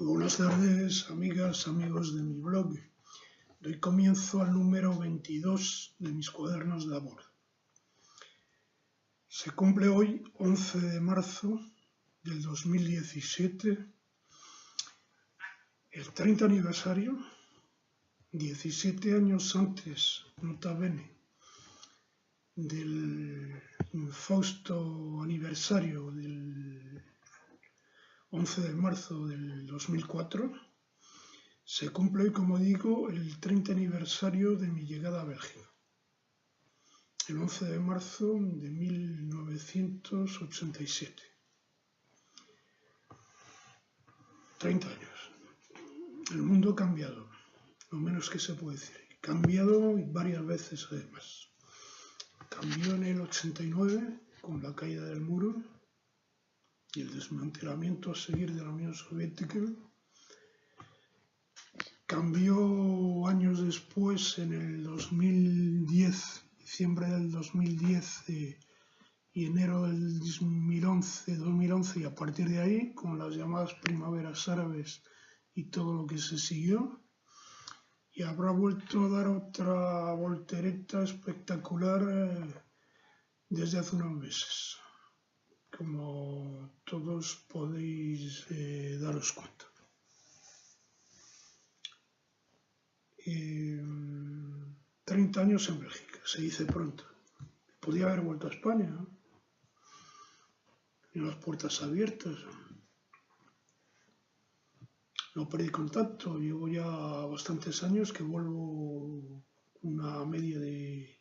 Buenas tardes, amigas, amigos de mi blog. Doy comienzo al número 22 de mis cuadernos de a bordo. Se cumple hoy, 11 de marzo del 2017, el 30 aniversario, 17 años antes, nota bene, del infausto aniversario del 11 de marzo del 2004, se cumple hoy, como digo, el 30 aniversario de mi llegada a Bélgica, el 11 de marzo de 1987. 30 años. El mundo ha cambiado, lo menos que se puede decir. Cambiado varias veces además. Cambió en el 89 con la caída del muro y el desmantelamiento a seguir de la Unión Soviética. Cambió años después, en el 2010, diciembre del 2010 y enero del 2011, y a partir de ahí, con las llamadas primaveras árabes y todo lo que se siguió, y habrá vuelto a dar otra voltereta espectacular desde hace unos meses, como todos podéis daros cuenta. 30 años en Bélgica, se dice pronto. Podía haber vuelto a España, ¿no? Y las puertas abiertas. No perdí contacto, llevo ya bastantes años que vuelvo una media de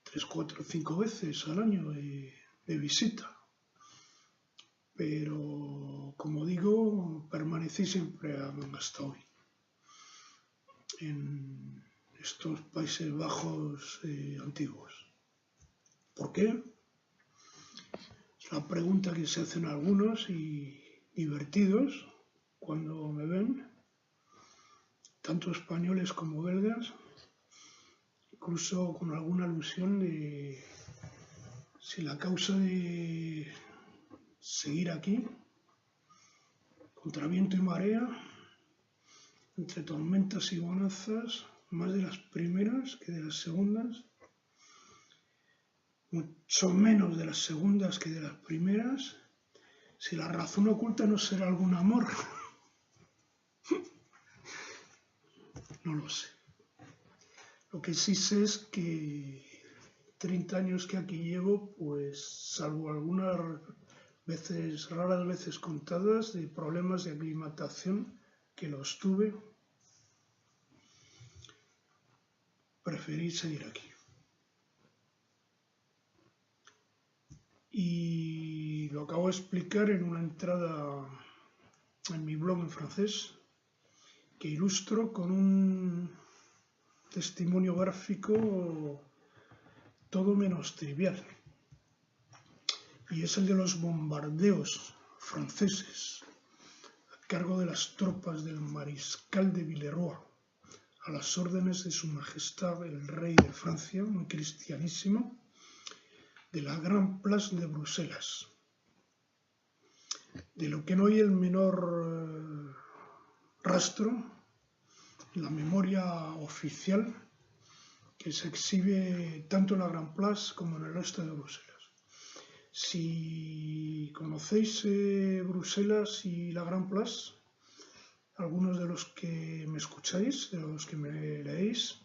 3, 4, 5 veces al año de visita. Pero, como digo, permanecí siempre hasta hoy en estos Países Bajos antiguos. ¿Por qué? Es la pregunta que se hacen algunos y divertidos cuando me ven, tanto españoles como belgas, incluso con alguna alusión de si la causa de seguir aquí, contra viento y marea, entre tormentas y bonanzas, más de las primeras que de las segundas, mucho menos de las segundas que de las primeras, si la razón oculta no será algún amor. No lo sé. Lo que sí sé es que 30 años que aquí llevo, pues salvo algunas veces, raras veces contadas, de problemas de aclimatación que los tuve, preferí seguir aquí. Y lo acabo de explicar en una entrada en mi blog en francés, que ilustro con un testimonio gráfico todo menos trivial. Y es el de los bombardeos franceses a cargo de las tropas del mariscal de Villeroy, a las órdenes de su majestad el rey de Francia, muy cristianísimo, de la Gran Place de Bruselas, de lo que no hay el menor rastro en la memoria oficial que se exhibe tanto en la Gran Place como en el resto de Bruselas. Si conocéis Bruselas y la Gran Place, algunos de los que me escucháis, de los que me leéis,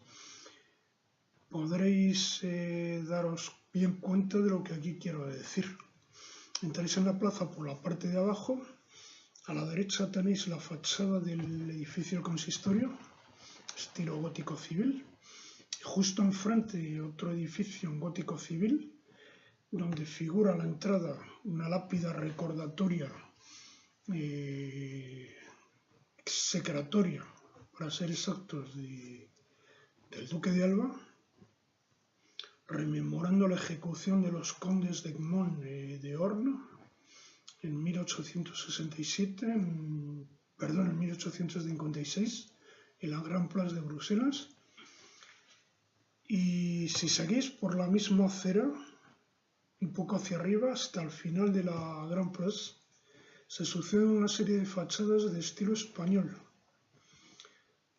podréis daros bien cuenta de lo que aquí quiero decir. Entráis en la plaza por la parte de abajo, a la derecha tenéis la fachada del edificio del consistorio, estilo gótico civil, y justo enfrente otro edificio en gótico civil, donde figura a la entrada una lápida recordatoria, execratoria, para ser exactos, del duque de Alba, rememorando la ejecución de los condes de Egmont de Horn en 1856, en la Gran Place de Bruselas. Y si seguís por la misma acera, un poco hacia arriba, hasta el final de la Gran Place, se suceden una serie de fachadas de estilo español,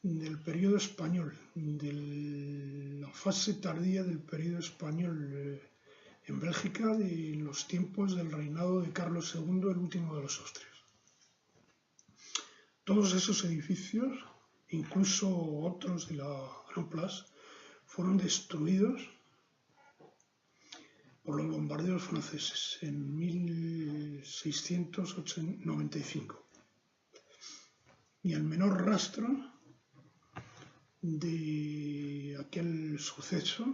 del periodo español, de la fase tardía del periodo español en Bélgica, de los tiempos del reinado de Carlos II, el último de los Austrias. Todos esos edificios, incluso otros de la Grand Place, fueron destruidos por los bombardeos franceses en 1695. Y el menor rastro de aquel suceso,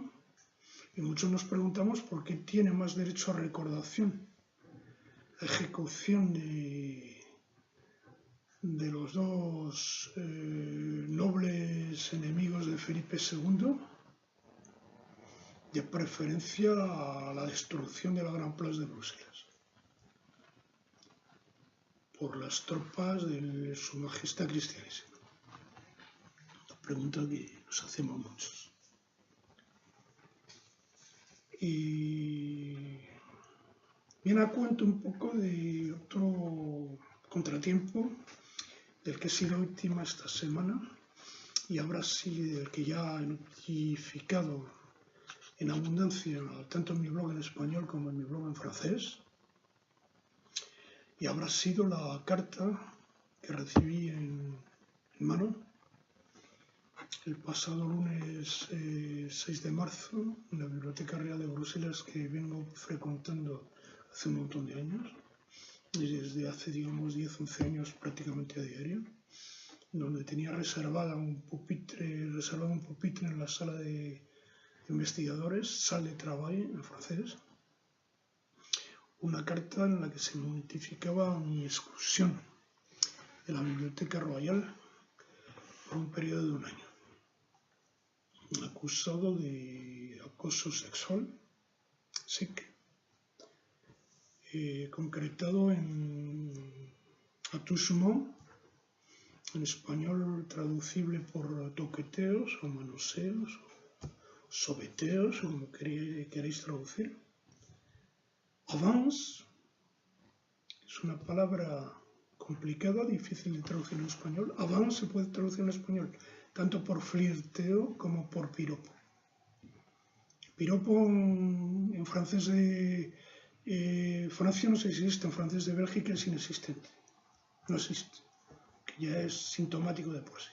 y muchos nos preguntamos por qué tiene más derecho a recordación la ejecución de los dos nobles enemigos de Felipe II, de preferencia a la destrucción de la Gran Place de Bruselas por las tropas de Su Majestad Cristianísima. La pregunta que nos hacemos muchos. Y viene a cuento un poco de otro contratiempo del que he sido víctima esta semana, y habrá sido el que ya he notificado en abundancia tanto en mi blog en español como en mi blog en francés, y habrá sido la carta que recibí en mano el pasado lunes 6 de marzo en la Biblioteca Real de Bruselas, que vengo frecuentando hace un montón de años, desde hace, digamos, 10-11 años prácticamente a diario, donde tenía reservado un pupitre en la sala de investigadores, salle de travail en francés, una carta en la que se notificaba mi exclusión de la Biblioteca Royal por un periodo de un año, acusado de acoso sexual, SIC, concretado en attouchement, en español traducible por toqueteos o manoseos, sobeteos, o como queréis traducir. Avance es una palabra complicada, difícil de traducir en español. Avance se puede traducir en español tanto por flirteo como por piropo. Piropo en francés de Francia no existe, en francés de Bélgica es inexistente. No existe, que ya es sintomático de por sí.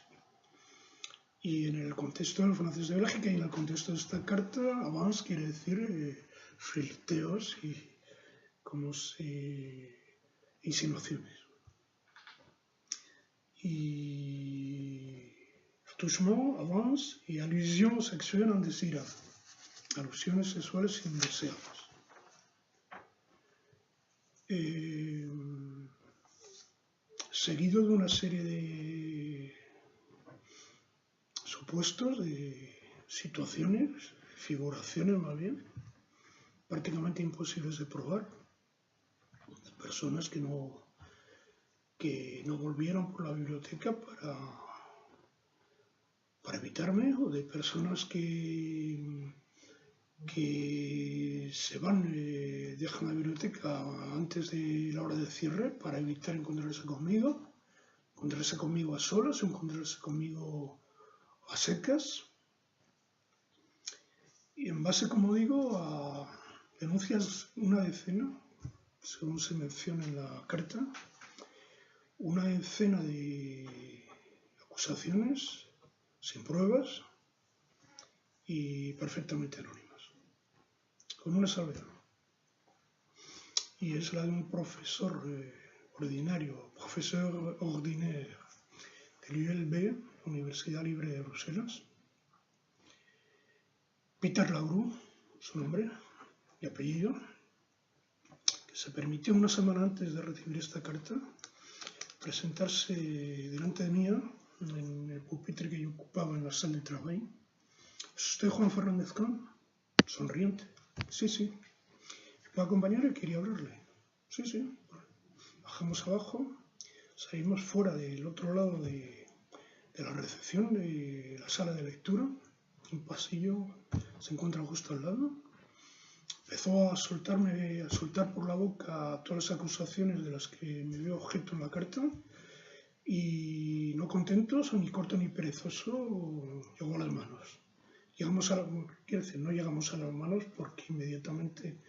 Y en el contexto del francés de Bélgica y en el contexto de esta carta, avance quiere decir flirteos y como insinuaciones. Y attouchement, avance y alusión sexual indesirable, alusiones sexuales indeseables. Seguido de una serie de supuestos, de situaciones, figuraciones más bien, prácticamente imposibles de probar, de personas que no volvieron por la biblioteca para evitarme, o de personas que se van, dejan la biblioteca antes de la hora de cierre para evitar encontrarse conmigo a solas, encontrarse conmigo a secas, y en base, como digo, a denuncias una decena, según se menciona en la carta, una decena de acusaciones sin pruebas y perfectamente anónimas, con una salvedad, y es la de un profesor ordinaire de l'ULB, Universidad Libre de Bruselas, Peter Lagroux, su nombre y apellido, que se permitió una semana antes de recibir esta carta presentarse delante de mí en el pupitre que yo ocupaba en la sala de travail. ¿Es usted Juan Fernández Kahn? Sonriente. Sí. ¿Me puede acompañar? Quería hablarle. Sí. Bajamos abajo, salimos fuera del otro lado de la recepción de la sala de lectura. Un pasillo se encuentra justo al lado. empezó a soltar por la boca todas las acusaciones de las que me veo objeto en la carta, y no contentos, ni corto ni perezoso, llegó a las manos. No llegamos a las manos porque inmediatamente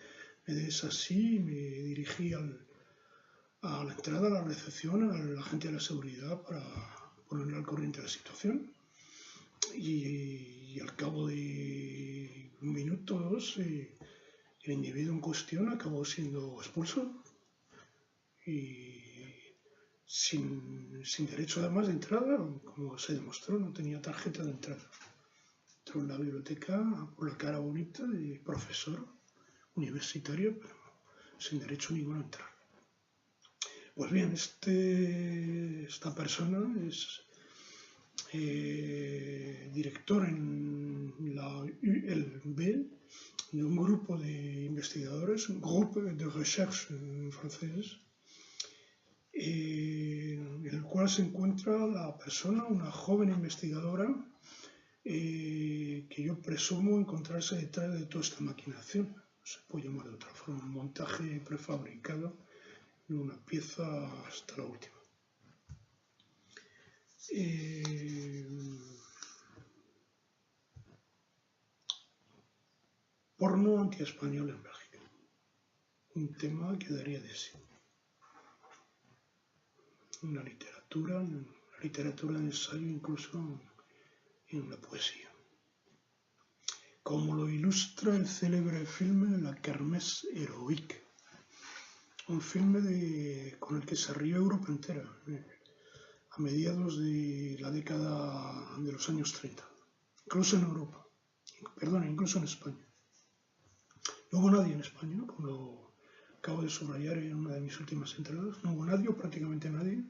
me desasí y me dirigí a la entrada, a la recepción, al agente de la seguridad para ponerle al corriente de la situación. Y al cabo de un minuto o dos, el individuo en cuestión acabó siendo expulso y sin derecho además de entrada, como se demostró, no tenía tarjeta de entrada. Entró en la biblioteca por la cara bonita de profesor universitario, pero sin derecho ninguno a entrar. Pues bien, esta persona es director en la ULB de un grupo de investigadores, un Groupe de Recherche en francés, en el cual se encuentra la persona, una joven investigadora, que yo presumo encontrarse detrás de toda esta maquinación. No se puede llamar de otra forma, un montaje prefabricado de una pieza hasta la última. Porno antiespañol en Bélgica. Un tema que daría de sí. Una literatura de ensayo, incluso en la poesía. Como lo ilustra el célebre filme La Kermesse Héroïque, un filme con el que se rió Europa entera a mediados de la década de los años 30, incluso en España. No hubo nadie en España, como lo acabo de subrayar en una de mis últimas entradas, no hubo nadie o prácticamente nadie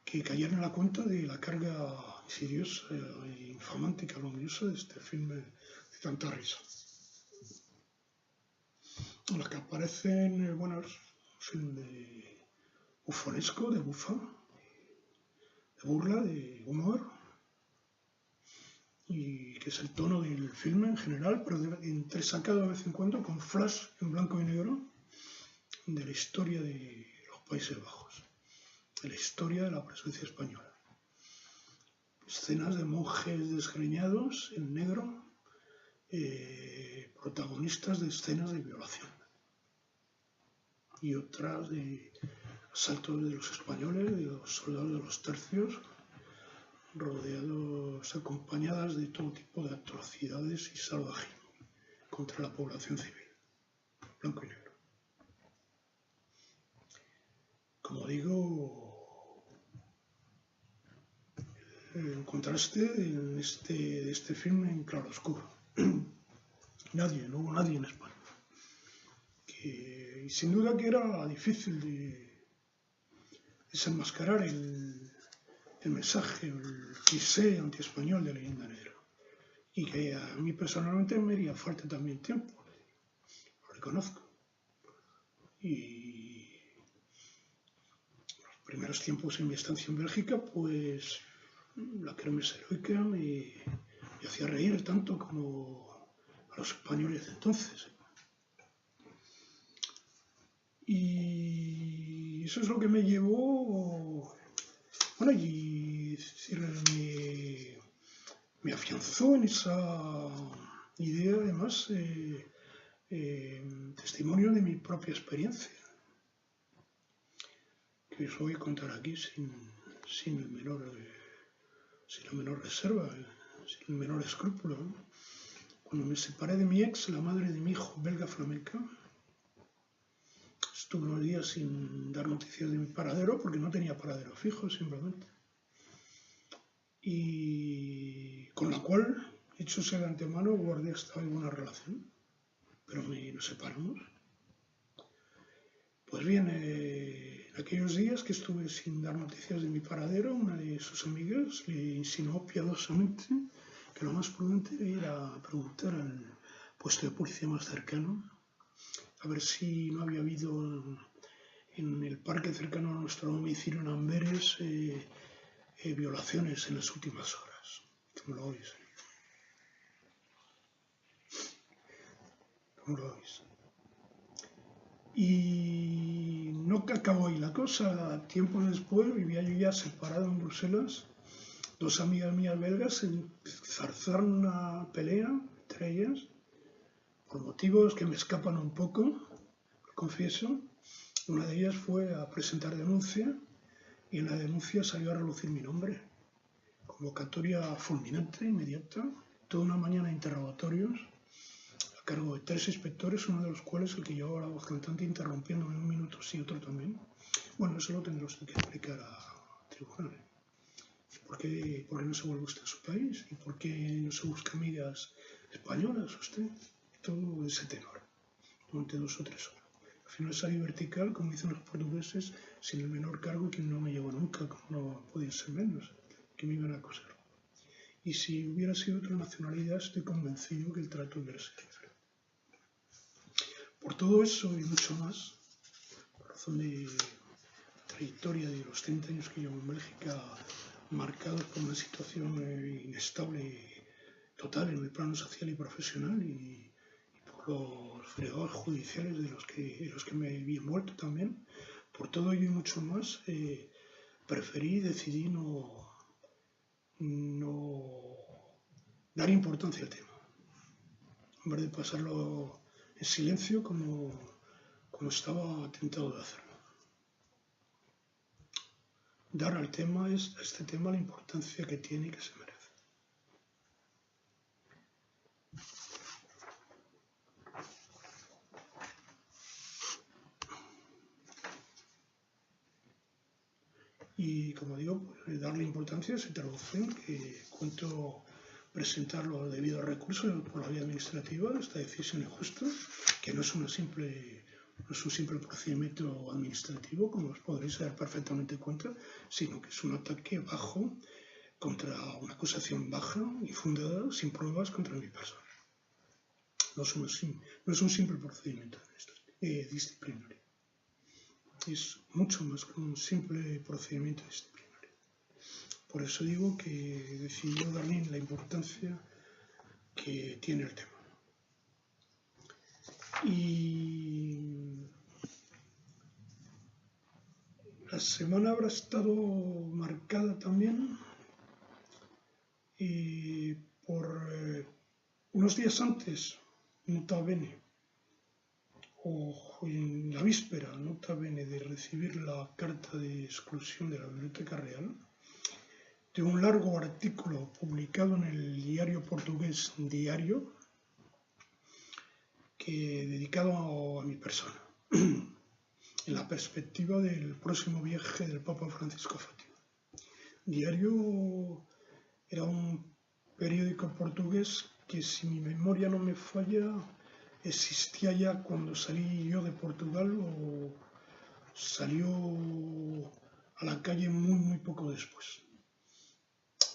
que cayera en la cuenta de la carga insidiosa e infamante y calumniosa de este filme de tanta risa. En la que aparecen, es un film de bufonesco, de bufa, de burla, de humor, y que es el tono del filme en general, pero entresacado de vez en cuando con flash en blanco y negro de la historia de los Países Bajos, de la historia de la presencia española. Escenas de monjes desgreñados en negro, protagonistas de escenas de violación, y otras de asaltos de los españoles, de los soldados de los tercios, acompañadas de todo tipo de atrocidades y salvajismo contra la población civil, blanco y negro. Como digo, el contraste de este filme en claroscuro. No hubo nadie en España. Y sin duda que era difícil de desenmascarar el mensaje, el cliché antiespañol de Leyenda Negra. Y que a mí personalmente me haría falta también tiempo, lo reconozco. Y los primeros tiempos en mi estancia en Bélgica, pues la Kermesse Héroïque me hacía reír tanto como a los españoles de entonces. Y eso es lo que me llevó, y me afianzó en esa idea, además, testimonio de mi propia experiencia, que os voy a contar aquí sin la menor reserva, sin el menor escrúpulo. Cuando me separé de mi ex, la madre de mi hijo belga flamenca, estuve unos días sin dar noticias de mi paradero, porque no tenía paradero fijo, simplemente. Y con la cual, dicho sea de antemano, guardé hasta hoy buena relación, pero nos separamos. Pues bien, en aquellos días que estuve sin dar noticias de mi paradero, una de sus amigas le insinuó piadosamente que lo más prudente era preguntar al puesto de policía más cercano a ver si no había habido en el parque cercano a nuestro domicilio en Amberes violaciones en las últimas horas. ¿Cómo lo oís? Y no acabó ahí la cosa. Tiempo después vivía yo ya separado en Bruselas. Dos amigas mías belgas enzarzaron una pelea entre ellas por motivos que me escapan un poco, lo confieso. Una de ellas fue a presentar denuncia y en la denuncia salió a relucir mi nombre. Convocatoria fulminante, inmediata, toda una mañana de interrogatorios a cargo de 3 inspectores, uno de los cuales el que llevaba la voz cantante interrumpiéndome en un minuto sí, otro también. Bueno, eso lo tendrá usted que explicar a tribunal. ¿Por qué no se vuelve usted a su país? ¿Y por qué no se busca amigas españolas usted? Todo ese tenor, durante 2 o 3 horas. Al final salí vertical, como dicen los portugueses, sin el menor cargo, que no me llevó nunca, como no podía ser menos, que me iban a acosar. Y si hubiera sido otra nacionalidad, estoy convencido que el trato hubiera sido diferente. Por todo eso y mucho más, por razón de trayectoria de los 30 años que llevo en Bélgica, marcados por una situación inestable total en el plano social y profesional y por los fregados judiciales de los que me vi envuelto también. Por todo ello y mucho más, decidí no dar importancia al tema, en vez de pasarlo en silencio como estaba tentado de hacerlo. Dar a este tema la importancia que tiene y que se merece. Y como digo, pues, darle importancia se traduce en que cuento presentarlo debido a recursos por la vía administrativa, esta decisión injusta, que no es un simple procedimiento administrativo, como os podréis dar perfectamente cuenta, sino que es un ataque bajo contra una acusación baja y fundada, sin pruebas, contra mi persona. No es un simple procedimiento disciplinario. Es mucho más que un simple procedimiento disciplinario. Por eso digo que decidió darle la importancia que tiene el tema. Y la semana habrá estado marcada también por unos días antes, nota bene, o en la víspera, nota bene, de recibir la carta de exclusión de la Biblioteca Real, de un largo artículo publicado en el diario portugués Diario, dedicado a mi persona, en la perspectiva del próximo viaje del Papa Francisco a Fátima. Diario era un periódico portugués que, si mi memoria no me falla, existía ya cuando salí yo de Portugal o salió a la calle muy poco después.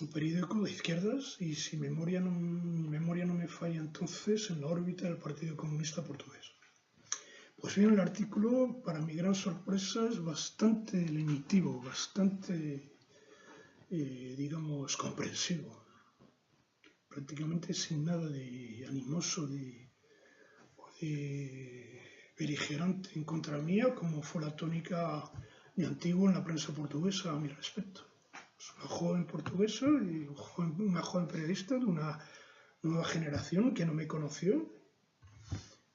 Un periódico de izquierdas y, si mi memoria no me falla, entonces en la órbita del Partido Comunista Portugués. Pues bien, el artículo, para mi gran sorpresa, es bastante lenitivo, bastante, digamos, comprensivo. Prácticamente sin nada de animoso, de beligerante en contra mía, como fue la tónica de antiguo en la prensa portuguesa a mi respecto. Es una joven portuguesa y una joven periodista de una nueva generación que no me conoció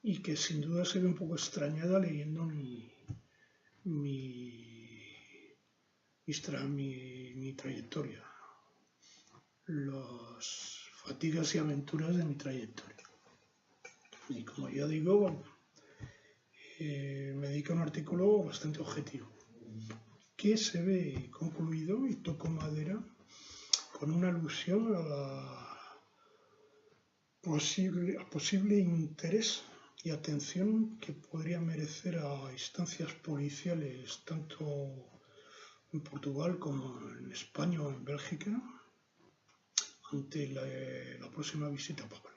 y que sin duda se ve un poco extrañada leyendo mi trayectoria, las fatigas y aventuras de mi trayectoria. Y como ya digo, bueno, me dedico a un artículo bastante objetivo, que se ve concluido, y toco madera, con una alusión a posible interés y atención que podría merecer a instancias policiales tanto en Portugal como en España o en Bélgica ante la próxima visita papal,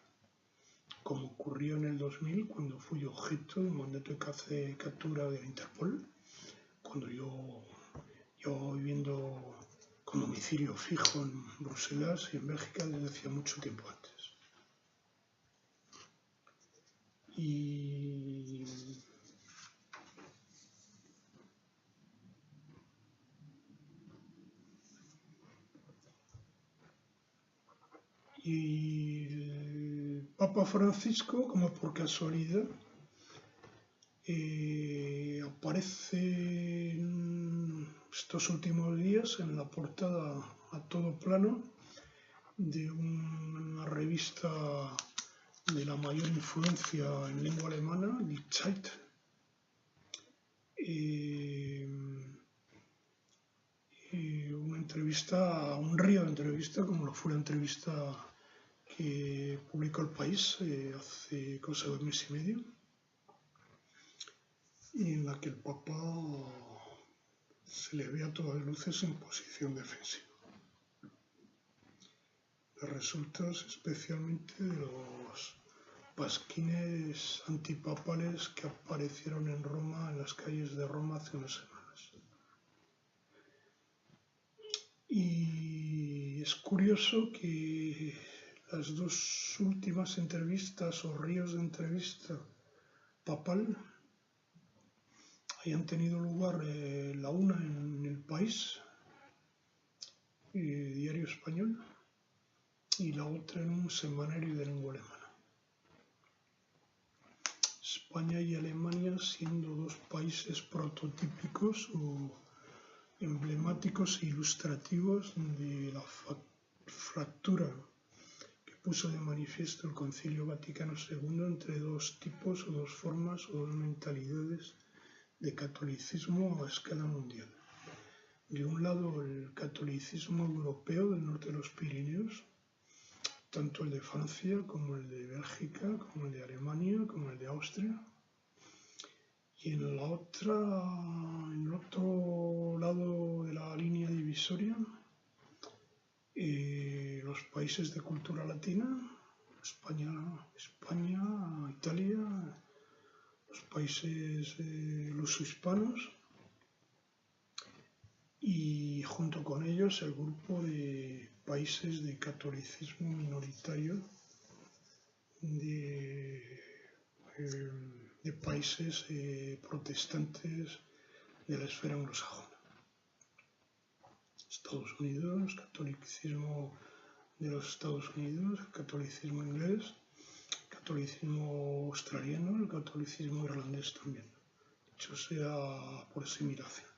como ocurrió en el 2000 cuando fui objeto de un mandato de captura de Interpol, cuando yo viviendo con domicilio fijo en Bruselas y en Bélgica desde hacía mucho tiempo antes. Y Y el Papa Francisco, como por casualidad, aparece en estos últimos días en la portada a todo plano de una revista de la mayor influencia en lengua alemana, Die Zeit. Una entrevista, un río de entrevista, como lo fue la entrevista que publicó El País hace cosa de un mes y medio, y en la que el Papa se le ve a todas luces en posición defensiva. Los resultados especialmente de los pasquines antipapales que aparecieron en Roma, en las calles de Roma hace unas semanas. Y es curioso que las dos últimas entrevistas o ríos de entrevista papal hayan tenido lugar, la una en El País, diario español, y la otra en un semanario de lengua alemana. España y Alemania siendo dos países prototípicos o emblemáticos e ilustrativos de la fractura que puso de manifiesto el Concilio Vaticano II entre dos tipos o dos formas o dos mentalidades de catolicismo a escala mundial. De un lado, el catolicismo europeo del norte de los Pirineos, tanto el de Francia como el de Bélgica, como el de Alemania, como el de Austria. Y en el otro lado de la línea divisoria, los países de cultura latina, España, Italia, los países lusohispanos, y junto con ellos el grupo de países de catolicismo minoritario de países protestantes de la esfera anglosajona. Estados Unidos, catolicismo de los Estados Unidos, el catolicismo inglés, el catolicismo australiano, el catolicismo irlandés también, dicho sea por asimilación.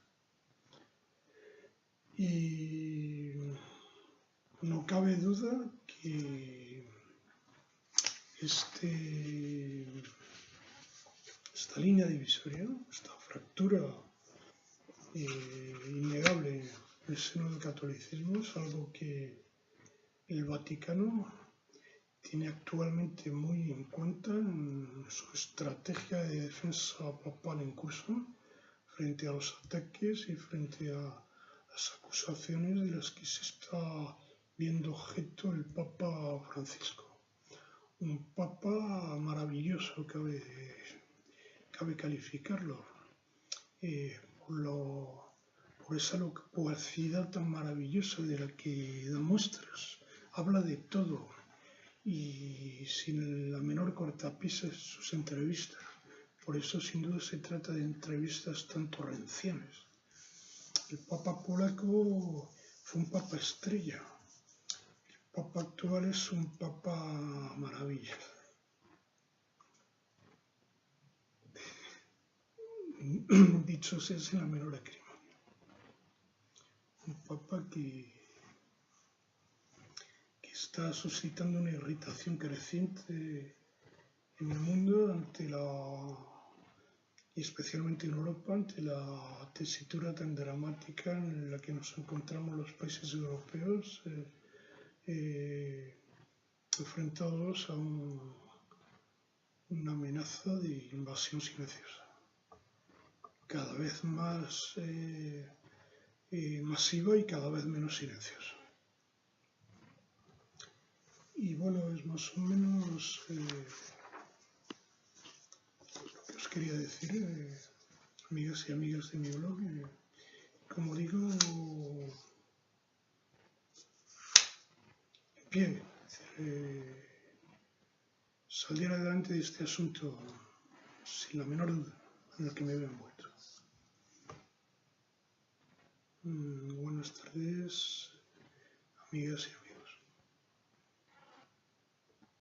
Y no cabe duda que esta línea divisoria, esta fractura innegable en el seno del catolicismo es algo que el Vaticano tiene actualmente muy en cuenta en su estrategia de defensa papal en curso frente a los ataques y frente a las acusaciones de las que se está viendo objeto el Papa Francisco. Un Papa maravilloso, cabe calificarlo, por esa locuacidad tan maravillosa de la que da muestras. Habla de todo y sin la menor cortapisa en sus entrevistas. Por eso sin duda se trata de entrevistas tan torrenciales. El Papa polaco fue un Papa estrella. El Papa actual es un Papa maravilla. Dicho sea sin la menor acrimonia. Un Papa que está suscitando una irritación creciente en el mundo y especialmente en Europa, ante la tesitura tan dramática en la que nos encontramos los países europeos enfrentados a una amenaza de invasión silenciosa, cada vez más masiva y cada vez menos silenciosa. Y bueno, es más o menos lo que os quería decir, amigas y amigas de mi blog. Como digo, en pie, salir adelante de este asunto sin la menor duda en el que me veo envuelto. Buenas tardes, amigas y amigos.